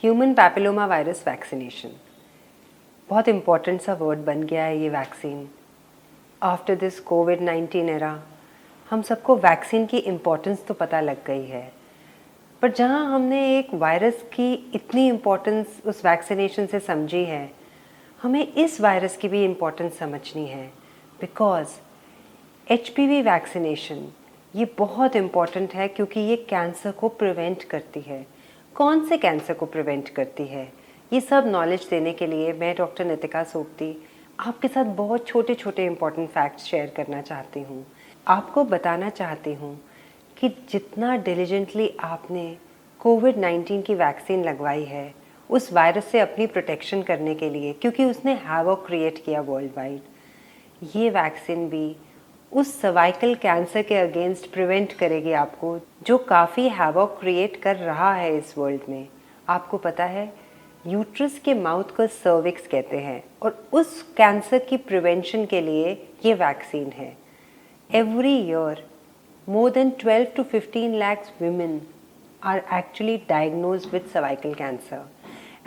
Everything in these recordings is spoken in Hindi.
ह्यूमन पैपिलोमा वायरस वैक्सीनेशन बहुत इम्पॉर्टेंट सा वर्ड बन गया है ये vaccine. After this covid era हम सबको वैक्सीन की इम्पोर्टेंस तो पता लग गई है, पर जहाँ हमने एक वायरस की इतनी इम्पोर्टेंस उस वैक्सीनेशन से समझी है, हमें इस वायरस की भी इम्पोर्टेंस समझनी है। बिकॉज HPV वैक्सीनेशन ये बहुत इम्पॉर्टेंट है क्योंकि ये कैंसर को प्रिवेंट करती है। कौन से कैंसर को प्रिवेंट करती है, ये सब नॉलेज देने के लिए मैं डॉक्टर नितिका सोपती आपके साथ बहुत छोटे छोटे इम्पॉर्टेंट फैक्ट्स शेयर करना चाहती हूँ। आपको बताना चाहती हूँ कि जितना डिलिजेंटली आपने कोविड-19 की वैक्सीन लगवाई है उस वायरस से अपनी प्रोटेक्शन करने के लिए, क्योंकि उसने हैवॉक क्रिएट किया वर्ल्ड वाइड, ये वैक्सीन भी उस सर्वाइकल कैंसर के अगेंस्ट प्रिवेंट करेगी आपको, जो काफ़ी हैवॉक क्रिएट कर रहा है इस वर्ल्ड में। आपको पता है यूट्रस के माउथ को सर्विक्स कहते हैं और उस कैंसर की प्रिवेंशन के लिए ये वैक्सीन है। Every year more than 12 to 15 lakhs women are actually diagnosed with cervical cancer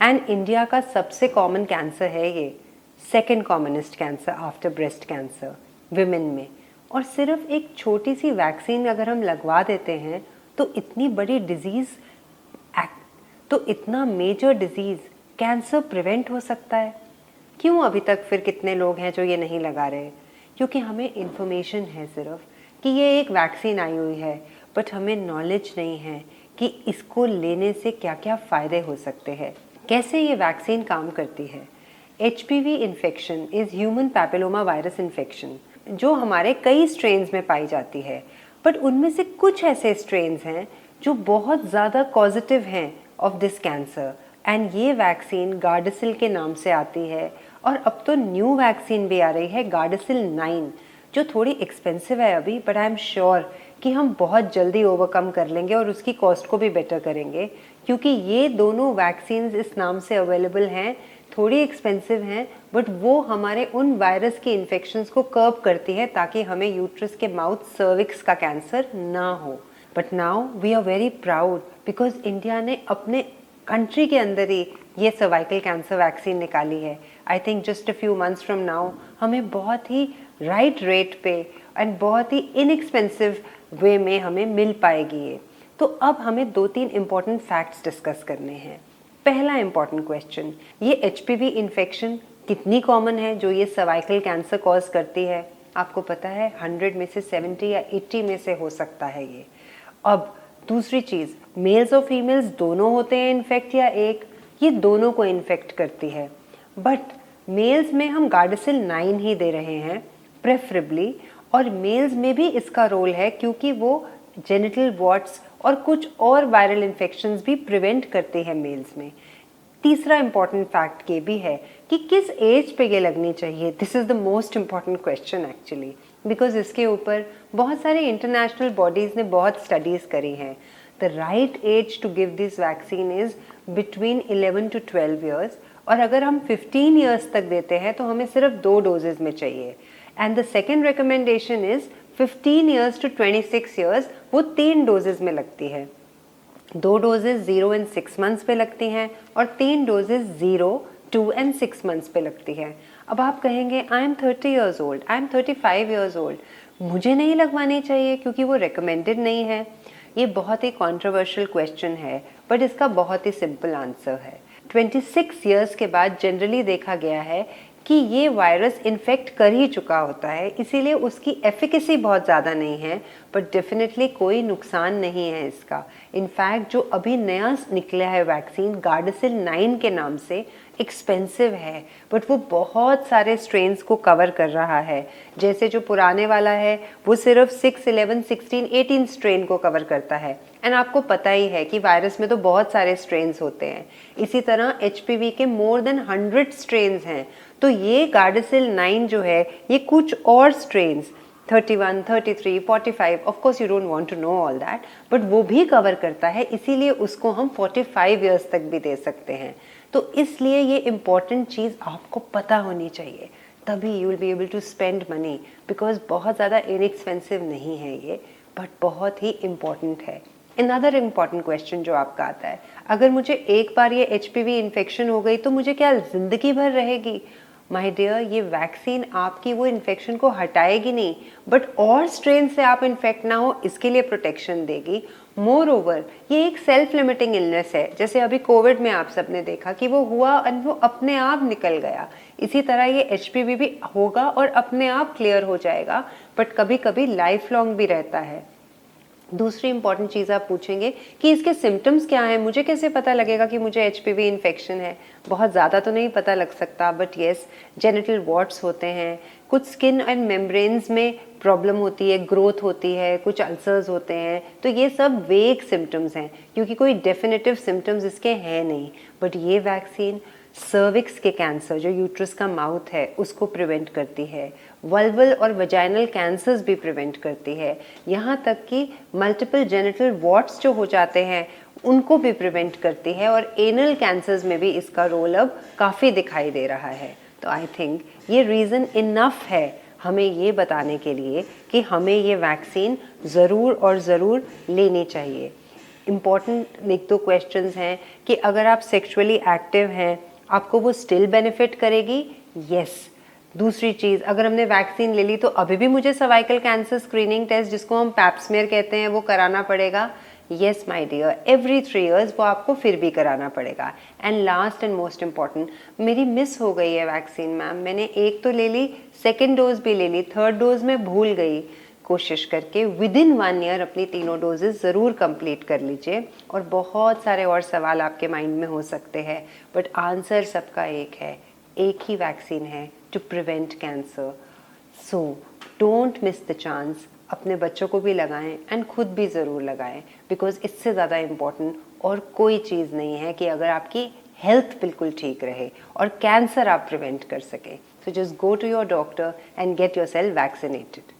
and India का सबसे कॉमन कैंसर है ये, second commonest cancer after breast cancer women में। और सिर्फ एक छोटी सी वैक्सीन अगर हम लगवा देते हैं तो इतनी बड़ी डिजीज़, तो इतना मेजर डिजीज़ कैंसर प्रिवेंट हो सकता है। क्यों अभी तक फिर कितने लोग हैं जो ये नहीं लगा रहे? क्योंकि हमें इन्फॉर्मेशन है सिर्फ कि ये एक वैक्सीन आई हुई है, बट हमें नॉलेज नहीं है कि इसको लेने से क्या क्या फ़ायदे हो सकते हैं, कैसे ये वैक्सीन काम करती है। HPV infection is human papilloma virus infection, जो हमारे कई स्ट्रेन्स में पाई जाती है, बट उनमें से कुछ ऐसे स्ट्रेन्स हैं जो बहुत ज़्यादा पॉजिटिव हैं ऑफ दिस कैंसर। एंड ये वैक्सीन गार्डासिल के नाम से आती है और अब तो न्यू वैक्सीन भी आ रही है गार्डासिल 9, जो थोड़ी एक्सपेंसिव है अभी, बट आई एम श्योर कि हम बहुत जल्दी ओवरकम कर लेंगे और उसकी कॉस्ट को भी बेटर करेंगे, क्योंकि ये दोनों वैक्सीन्स इस नाम से अवेलेबल हैं। थोड़ी एक्सपेंसिव हैं, बट वो हमारे उन वायरस की इन्फेक्शंस को कर्ब करती है ताकि हमें यूट्रस के माउथ सर्विक्स का कैंसर ना हो। But now we are very proud because India ने अपने कंट्री के अंदर ही ये सर्वाइकल कैंसर वैक्सीन निकाली है। I think just a few months from now हमें बहुत ही राइट रेट पे एंड बहुत ही इनएक्सपेंसिव वे में हमें मिल पाएगी ये। तो अब हमें 2-3 इम्पॉर्टेंट फैक्ट्स डिस्कस करने हैं। पहला इम्पॉर्टेंट क्वेश्चन, ये HPV इन्फेक्शन कितनी कॉमन है जो ये सर्वाइकल कैंसर कॉज करती है? आपको पता है 100 में से 70 या 80 में से हो सकता है ये। अब दूसरी चीज़, मेल्स और फीमेल्स दोनों होते हैं इन्फेक्ट या एक? ये दोनों को इन्फेक्ट करती है, बट मेल्स में हम गार्डासिल 9 ही दे रहे हैं प्रेफरेबली, और मेल्स में भी इसका रोल है क्योंकि वो जेनिटल वॉट्स और कुछ और वायरल इन्फेक्शंस भी प्रिवेंट करते हैं मेल्स में। तीसरा इम्पॉर्टेंट फैक्ट ये भी है कि किस एज पे ये लगनी चाहिए। This is the most important question actually, because इसके ऊपर बहुत सारे इंटरनेशनल बॉडीज़ ने बहुत स्टडीज़ करी हैं। The right age to give this vaccine is between 11 to 12 years, और अगर हम 15 ईयर्स तक देते हैं तो हमें सिर्फ 2 डोजेज़ में चाहिए। And the second recommendation is 15 years to 26 years, वो 3 डोजेज़ में लगती है। 2 डोजेज़ 0 and 6 मंथ्स पे लगती हैं और 3 डोजेज़ 0, 2 and 6 मंथ्स पे लगती है। अब आप कहेंगे I am 30 years old, I am 35 years old, मुझे नहीं लगवानी चाहिए क्योंकि वो रिकमेंडेड नहीं है। ये बहुत ही कॉन्ट्रोवर्शियल क्वेश्चन है, बट इसका बहुत ही सिंपल आंसर है। 26 ईयर्स के बाद जनरली देखा गया है कि ये वायरस इन्फेक्ट कर ही चुका होता है, इसीलिए उसकी एफिकेसी बहुत ज़्यादा नहीं है, बट डेफिनेटली कोई नुकसान नहीं है इसका। इनफैक्ट जो अभी नया निकला है वैक्सीन गार्डासिल 9 के नाम से, एक्सपेंसिव है, बट वो बहुत सारे स्ट्रेन्स को कवर कर रहा है। जैसे जो पुराने वाला है वो सिर्फ 6, 11, 16, 18 स्ट्रेन को कवर करता है। एंड आपको पता ही है कि वायरस में तो बहुत सारे स्ट्रेन्स होते हैं। इसी तरह HPV के मोर देन 100 स्ट्रेन्स हैं। तो ये गार्डासिल 9 जो है ये कुछ और strains 31, 33, 45, of course you don't want to know all that, but वो भी कवर करता है, इसीलिए उसको हम 45 ईयर्स तक भी दे सकते हैं। तो इसलिए ये इम्पॉर्टेंट चीज़ आपको पता होनी चाहिए, तभी you will be able to spend money, because बहुत ज़्यादा इनएक्सपेंसिव नहीं है ये, बट बहुत ही इम्पॉर्टेंट है। अनदर इम्पॉर्टेंट क्वेश्चन जो आपका आता है, अगर मुझे एक बार ये एचपीवी इन्फेक्शन हो गई तो मुझे क्या ज़िंदगी भर रहेगी? माय डियर, ये वैक्सीन आपकी वो इन्फेक्शन को हटाएगी नहीं, बट और स्ट्रेन से आप इन्फेक्ट ना हो इसके लिए प्रोटेक्शन देगी। मोर ओवर, ये एक सेल्फ लिमिटिंग इलनेस है। जैसे अभी कोविड में आप सबने देखा कि वो हुआ और वो अपने आप निकल गया, इसी तरह ये एचपीवी भी होगा और अपने आप क्लियर हो जाएगा, बट कभी कभी लाइफ लॉन्ग भी रहता है। दूसरी इंपॉर्टेंट चीज़ आप पूछेंगे कि इसके सिम्टम्स क्या हैं, मुझे कैसे पता लगेगा कि मुझे एचपीवी इन्फेक्शन है? बहुत ज़्यादा तो नहीं पता लग सकता, बट येस, जेनिटल वॉट्स होते हैं, कुछ स्किन एंड मेम्ब्रेन्स में प्रॉब्लम होती है, ग्रोथ होती है, कुछ अल्सर्स होते हैं, तो ये सब वेग सिम्टम्स हैं क्योंकि कोई डेफिनेटिव सिम्टम्स इसके हैं नहीं। बट ये वैक्सीन सर्विक्स के कैंसर, जो यूट्रस का माउथ है, उसको प्रिवेंट करती है, वल्वल और वजाइनल कैंसर्स भी प्रिवेंट करती है, यहाँ तक कि मल्टीपल जेनिटल वॉट्स जो हो जाते हैं उनको भी प्रिवेंट करती है, और एनल कैंसर्स में भी इसका रोल अब काफ़ी दिखाई दे रहा है। तो आई थिंक ये रीज़न इनफ है हमें ये बताने के लिए कि हमें ये वैक्सीन ज़रूर और ज़रूर लेनी चाहिए। इम्पॉर्टेंट एक दो क्वेश्चंस हैं कि अगर आप सेक्सुअली एक्टिव हैं, आपको वो स्टिल बेनिफिट करेगी? यस। दूसरी चीज़, अगर हमने वैक्सीन ले ली तो अभी भी मुझे सर्वाइकल कैंसर स्क्रीनिंग टेस्ट, जिसको हम पैप्समेयर कहते हैं, वो कराना पड़ेगा? Yes my dear, every 3 years वो आपको फिर भी कराना पड़ेगा। And last and most important, मेरी मिस हो गई है वैक्सीन मैम, मैंने एक तो ले ली, सेकेंड डोज भी ले ली, थर्ड डोज में भूल गई। कोशिश करके विदिन 1 ईयर अपनी तीनों डोजेस ज़रूर कंप्लीट कर लीजिए। और बहुत सारे और सवाल आपके माइंड में हो सकते हैं, बट आंसर सबका एक है, एक ही वैक्सीन है to prevent cancer. So don't miss the chance, अपने बच्चों को भी लगाएं एंड खुद भी ज़रूर लगाएं, बिकॉज इससे ज़्यादा इम्पॉर्टेंट और कोई चीज़ नहीं है कि अगर आपकी हेल्थ बिल्कुल ठीक रहे और कैंसर आप प्रिवेंट कर सकें। So just go to your doctor and get yourself vaccinated.